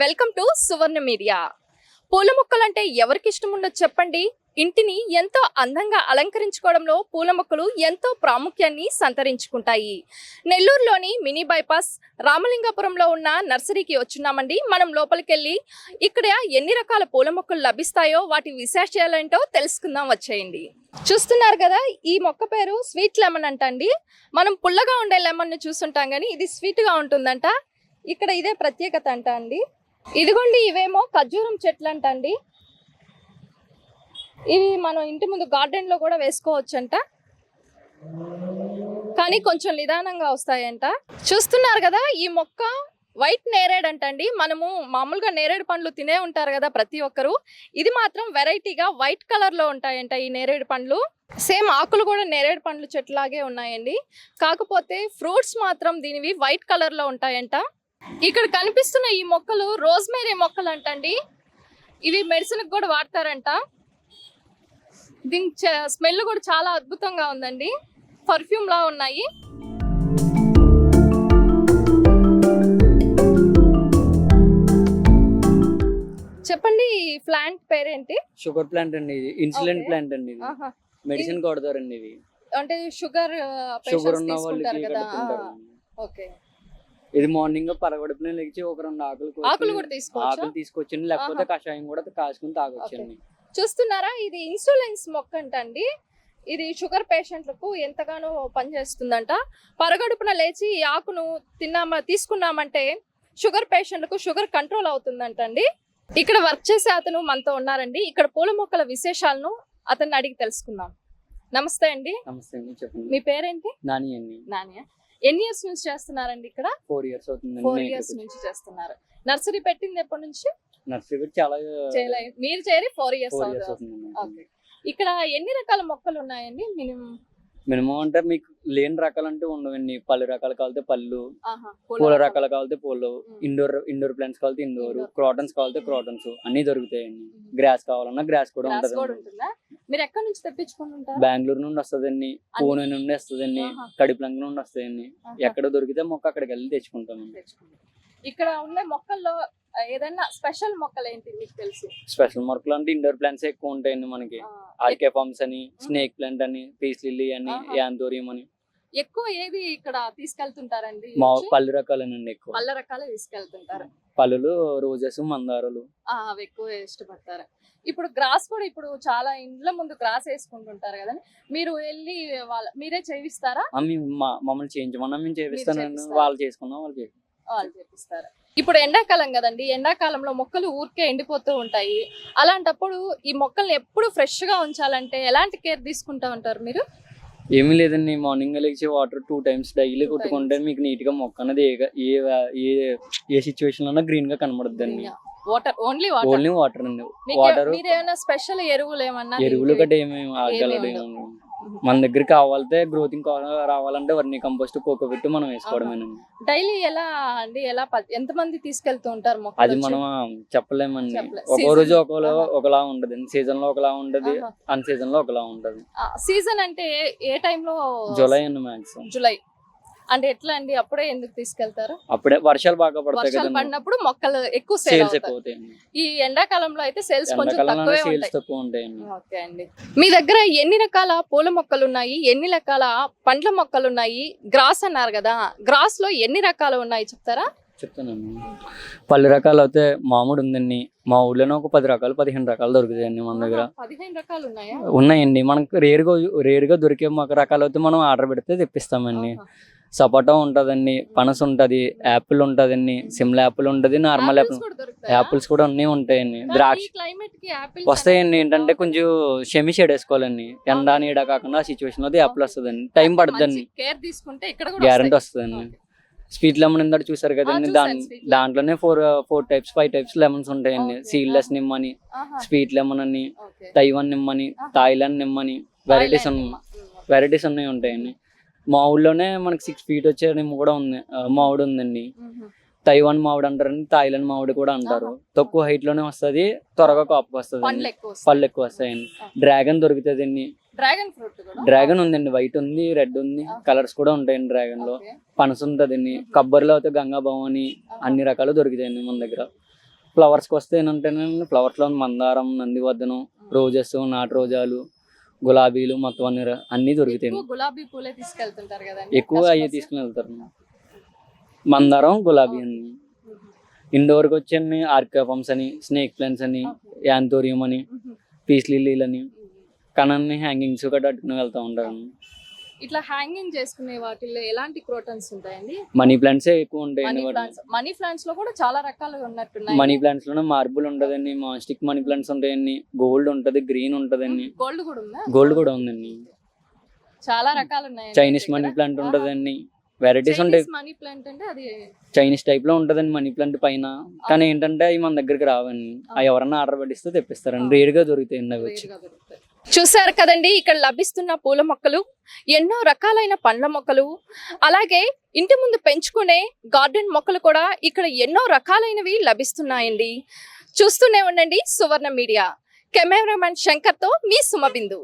Welcome to Suvarna media. పూల మొక్కలంటే ఎవరికి ఇష్టం ఉండదు చెప్పండి. ఇంటిని ఎంతో అందంగా అలంకరించుకోవడంలో పూల మొక్కలు ఎంతో ప్రాముఖ్యాన్ని సంతరించుకుంటాయి. నెల్లూరులోని మినీ బైపాస్ రామలింగాపురంలో ఉన్న నర్సరీకి వచ్చున్నామండి. మనం లోపలికి వెళ్ళి ఇక్కడ ఎన్ని రకాల పూల మొక్కలు లభిస్తాయో వాటి విశేషాలేంటో తెలుసుకుందాం వచ్చేయండి. చూస్తున్నారు కదా, ఈ మొక్క పేరు స్వీట్ లెమన్ అంట అండి. మనం పుల్లగా ఉండే లెమన్ ని చూస్తుంటాం కానీ ఇది స్వీట్ గా ఉంటుందంట. ఇక్కడ ఇదే ప్రత్యేకత అంట అండి. ఇదిగోండి, ఇవేమో ఖర్జూరం చెట్లు అంట అండి. ఇవి మనం ఇంటి ముందు గార్డెన్ లో కూడా వేసుకోవచ్చంట, కానీ కొంచెం నిదానంగా వస్తాయంట. చూస్తున్నారు కదా, ఈ మొక్క వైట్ నేరేడ్ అంటండి. మనము మామూలుగా నేరేడు పండ్లు తినే ఉంటారు కదా ప్రతి ఒక్కరు. ఇది మాత్రం వెరైటీగా వైట్ కలర్ లో ఉంటాయంట ఈ నేరేడు పండ్లు. సేమ్ ఆకులు కూడా నేరేడు పండ్లు చెట్లాగే ఉన్నాయండి, కాకపోతే ఫ్రూట్స్ మాత్రం దీనివి వైట్ కలర్ లో ఉంటాయంట. ఇక్కడ కనిపిస్తున్న ఈ మొక్కలు రోజ్మేరీ మొక్కలు అంటండి. ఇవి మెడిసిన్ కూడా వాడతారంట. దీని స్మెల్ కూడా చాలా అద్భుతంగా ఉందండి, పర్ఫ్యూమ్ లా ఉన్నాయి. చెప్పండి, ఈ ప్లాంట్ పేరేంటి? షుగర్ ప్లాంట్ అండి, ఇది ఇన్సులిన్ ప్లాంట్ అండి. ఇది మెడిసిన్ కొడతారండి. ఇది అంటే షుగర్ ఉన్న వాళ్ళకి కదా. ఓకే, ఇది మార్నింగ్ పరగడుపునే లేచి ఒక రెండు ఆకులు కూడా తీసుకోవచ్చు. ఆకులు తీసుకొచ్చండి, లేకపోతే కషాయం కూడా కాసుకుని తాగొచ్చండి. చూస్తున్నారా, ఇది ఇన్సులిన్స్ మొక్క అంటండి. ఇది షుగర్ పేషెంట్లకు ఎంతగానో పనిచేస్తుందంట. పరగడుపున లేచి ఈ ఆకును తీసుకున్నామంటే షుగర్ పేషెంట్లకు షుగర్ కంట్రోల్ అవుతుందంటండి. ఇక్కడ వర్క్ చేసే అతను మనతో ఉన్నారండి. ఇక్కడ పూల మొక్కల విశేషాలను అతన్ని అడిగి తెలుసుకుందాం. నమస్తే అండి. నమస్తే అండి, చెప్పండి. మీ పేరేంటి? నాని అండి. నానియా. ఎన్ని ఇయర్స్ నుంచి చేస్తున్నారండి ఇక్కడ? 4 years అవుతుంది. 4 years నుంచి చేస్తున్నారు. నర్సరీ పెట్టింది ఎప్పటి నుంచి? నర్సరీ చాలా మీరు చేరి 4 years అవుతుంది. ఓకే. ఇక్కడ ఎన్ని రకాల మొక్కలు ఉన్నాయండి? మినిమం అంటే మీకు లేని రకాలంటూ ఉండవండి. పళ్ళు రకాలు కావాలితే పళ్ళు, పూల రకాలు కావాలితే పూలు, ఇండోర్ ప్లాంట్స్ కావాలితే ఇండోర్, క్రాటన్స్ కావాలితే క్రాటన్స్ అన్ని దొరుకుతాయండి. గ్రాస్ కావాలన్నా గ్రాస్ కూడా ఉంటుంది. మీరు ఎక్కడి నుంచి తెప్పించుకుంటుంటారు? బెంగళూరు నుండి వస్తుందండి, పూణే నుండి వస్తుందండి, కడిప్లంక నుండి వస్తాయండి. ఎక్కడ దొరికితే మొక్క అక్కడికి వెళ్ళి తెచ్చుకుంటామండి. ఇక్కడ ఉన్న మొక్కల్లో ఏదైనా స్పెషల్ మొక్కలు ఏంటి మీకు తెలుసు? స్పెషల్ మొక్కలు అంటే ఇండోర్ ప్లాంట్స్ ఎక్కువ ఉంటాయండి మనకి. ఆర్కేఫామ్స్ అని, స్నేక్ ప్లాంట్ అని, పీస్ లిల్లీ అని, యాంథోరియం అని. ఎక్కువ ఏది ఇక్కడ తీసుకెళ్తుంటారండి? పళ్ళు రకాలేనండి, ఎక్కువ పళ్ళ రకాలే తీసుకెళ్తుంటారు. పళ్ళు, రోజెస్, మందారాలు అవి ఎక్కువ ఇష్టపడతారు. ఇప్పుడు గ్రాస్ కూడా ఇప్పుడు చాలా ఇండ్ల ముందు గ్రాస్ వేసుకుంటుంటారు కదా, మీరు వెళ్ళి మీరే చేయిస్తారా? మమ్మల్ని చేయించమన్నా మేము చేపిస్తానండి. వాళ్ళు చేసుకున్నాం, వాళ్ళు చేపిస్తారు. ఇప్పుడు ఎండాకాలం కదండి, ఎండాకాలంలో మొక్కలు ఊరికే ఎండిపోతూ ఉంటాయి. అలాంటప్పుడు ఈ మొక్కల్ని ఎప్పుడు ఫ్రెష్ గా ఉంచాలంటే ఎలాంటి కేర్ తీసుకుంటా ఉంటారు మీరు? ఏమీ లేదండి, మార్నింగ్ లేచి వాటర్ 2 times డైలీ కొట్టుకుంటే మీకు నీట్ గా మొక్క అనేది ఏ సిచ్యువేషన్ లో గ్రీన్ గా కనబడుద్దండి. ఓన్లీ వాటర్ అండి. వాటర్ స్పెషల్ ఎరువులు గట్రా ఏమేమి ఆగలేదు. మన దగ్గర కావాలంటే గ్రోతింగ్ రావాలంటే వర్మీ కంపోస్ట్, కోకోపిట్ మనం వేసుకోవడమేనండి. డైలీ ఎలా అండి, ఎంత మంది తీసుకెళ్తూ ఉంటారు? అది మనం చెప్పలేమండి. ఒక్కో రోజు ఒకలా ఉంటది, సీజన్ లో ఒకలా ఉంటది, అన్ సీజన్ లో ఒకలా ఉంటది. సీజన్ అంటే ఏ టైంలో? జూలై అండి, మాక్సిమం జూలై. అంటే ఎట్లా అండి, అప్పుడే ఎందుకు తీసుకెళ్తారు? అప్పుడే వర్షాలు బాగా పడతాయి కదా, పడినప్పుడు మొక్కలు ఎక్కువ సేల్స్ ఎక్కువ అవుతాయండి. ఈ ఎండాకాలంలో అయితే సేల్స్ కొంచెం తక్కువ ఉంటాయండి. ఓకే అండి, మీ దగ్గర ఎన్ని రకాల పూల మొక్కలు ఉన్నాయి, ఎన్ని రకాల పండ్ల మొక్కలు ఉన్నాయి? గ్రాస్ అన్నారు కదా, గ్రాస్ లో ఎన్ని రకాలు ఉన్నాయి చెప్తారా? చెప్తానండి. పళ్ళు రకాలు అయితే మామిడి ఉందండి. మా ఊళ్ళోనే ఒక 10 రకాలు 15 రకాలు దొరుకుతాయండి మన దగ్గర. 15 రకాలు ఉన్నాయండి. మనకు రేరుగా దొరికే మొక్క రకాలు అయితే మనం ఆర్డర్ పెడితే తెప్పిస్తామండి. సపోటా ఉంటదండి, పనస ఉంటది, యాపిల్ ఉంటదండి, సిమ్లా యాపిల్ ఉంటది, నార్మల్ యాపిల్స్ కూడా అన్ని ఉంటాయండి. ద్రాక్ష వస్తాయండి. ఏంటంటే కొంచెం షేడ్ వేసుకోవాలండి, ఎండా నీడ కాకుండా సిచ్యువేషన్ లో యాపిల్ వస్తుందండి. టైం పడుతుందండి, గ్యారంటీ వస్తుందండి. స్వీట్ లెమన్ ఇందాక చూసారు కదండి, దాంట్లోనే 4 types 5 types లెమన్స్ ఉంటాయండి. సీడ్లెస్ నిమ్ అని, స్వీట్ లెమన్ అని, తైవాన్ నిమ్ అని, థాయిలాండ్ నిమ్ అని, వెరైటీస్ అన్నీ ఉంటాయండి. మా ఊళ్ళోనే మనకి 6 feet వచ్చే నిమ్మ కూడా ఉంది, మామిడి ఉందండి. తైవాన్ మామిడి అంటారండి, థాయిలాండ్ మామిడి కూడా అంటారు. తక్కువ హైట్ లోనే వస్తుంది, త్వరగా కాపు వస్తుంది, పళ్ళు ఎక్కువ వస్తాయండి. డ్రాగన్ దొరుకుతుంది అండి. డ్రాగన్ ఉందండి, వైట్ ఉంది, రెడ్ ఉంది, కలర్స్ కూడా ఉంటాయండి డ్రాగన్ లో. పనస ఉంటదండి, కొబ్బరిలో అయితే గంగా భవాని, అన్ని రకాలు దొరుకుతాయండి మన దగ్గర. ఫ్లవర్స్కి వస్తే ఏంటంటే ఫ్లవర్స్లో మందారం, నందివర్ధనం, రోజెస్, నాటు రోజాలు, గులాబీలు మొత్తం అన్నీ దొరుకుతాయి. ఎక్కువ గులాబీ పూలే తీసుకెళ్తుంటారు కదండి ఎక్కువ అవి తీసుకుని వెళ్తారు. మందారం, గులాబీ అన్ని. ఇండోర్కి వచ్చి ఆర్కియాపమ్స్ అని, స్నేక్ ప్లాంట్స్ అని, యాంథోరియం అని, పీస్ లిల్లీలు అని, కనన్ని హ్యాంగింగ్స్ కూడా అట్టుకుని వెళ్తూ ఉంటారు. ఇట్లా హ్యాంగింగ్ చేసుకునే వాటిల్లో ఎలాంటి క్రోటన్స్ ఉంటాయండి? మనీ ప్లాంట్సే ఎక్కువ ఉంటాయండి. మనీ ప్లాంట్స్ లో కూడా చాలా రకాలు ఉన్నట్టున్నాయి. మనీ ప్లాంట్స్ లోనే మార్బుల్ ఉంటదండి, మాస్టిక్ మనీ ప్లాంట్స్ ఉంటాయండి, గోల్డ్ ఉంటది, గ్రీన్ ఉంటదండి, గోల్డ్ కూడా ఉందా? గోల్డ్ కూడా ఉందండి. చాలా రకాలు ఉన్నాయి. చైనీస్ మనీ ప్లాంట్ ఉంటదండి, వెరైటీస్ ఉంటాయి. మనీ ప్లాంట్ అంటే అది చైనీస్ టైప్ లో ఉంటదండి మనీ ప్లాంట్ పైన. కానీ ఏంటంటే అవి మన దగ్గరికి రావండి. అవి ఎవరన్నా ఆర్డర్ పెట్టిస్తే తెప్పిస్తారండి. రేర్ గా దొరుకుతాయండి అవి వచ్చి. చూసారు కదండి, ఇక్కడ లభిస్తున్న పూల మొక్కలు, ఎన్నో రకాలైన పండ్ల మొక్కలు, అలాగే ఇంటి ముందు పెంచుకునే గార్డెన్ మొక్కలు కూడా ఇక్కడ ఎన్నో రకాలైనవి లభిస్తున్నాయండి. చూస్తూనే ఉండండి సువర్ణ మీడియా. కెమెరామెన్ శంకర్ తో మీ సుమబిందు.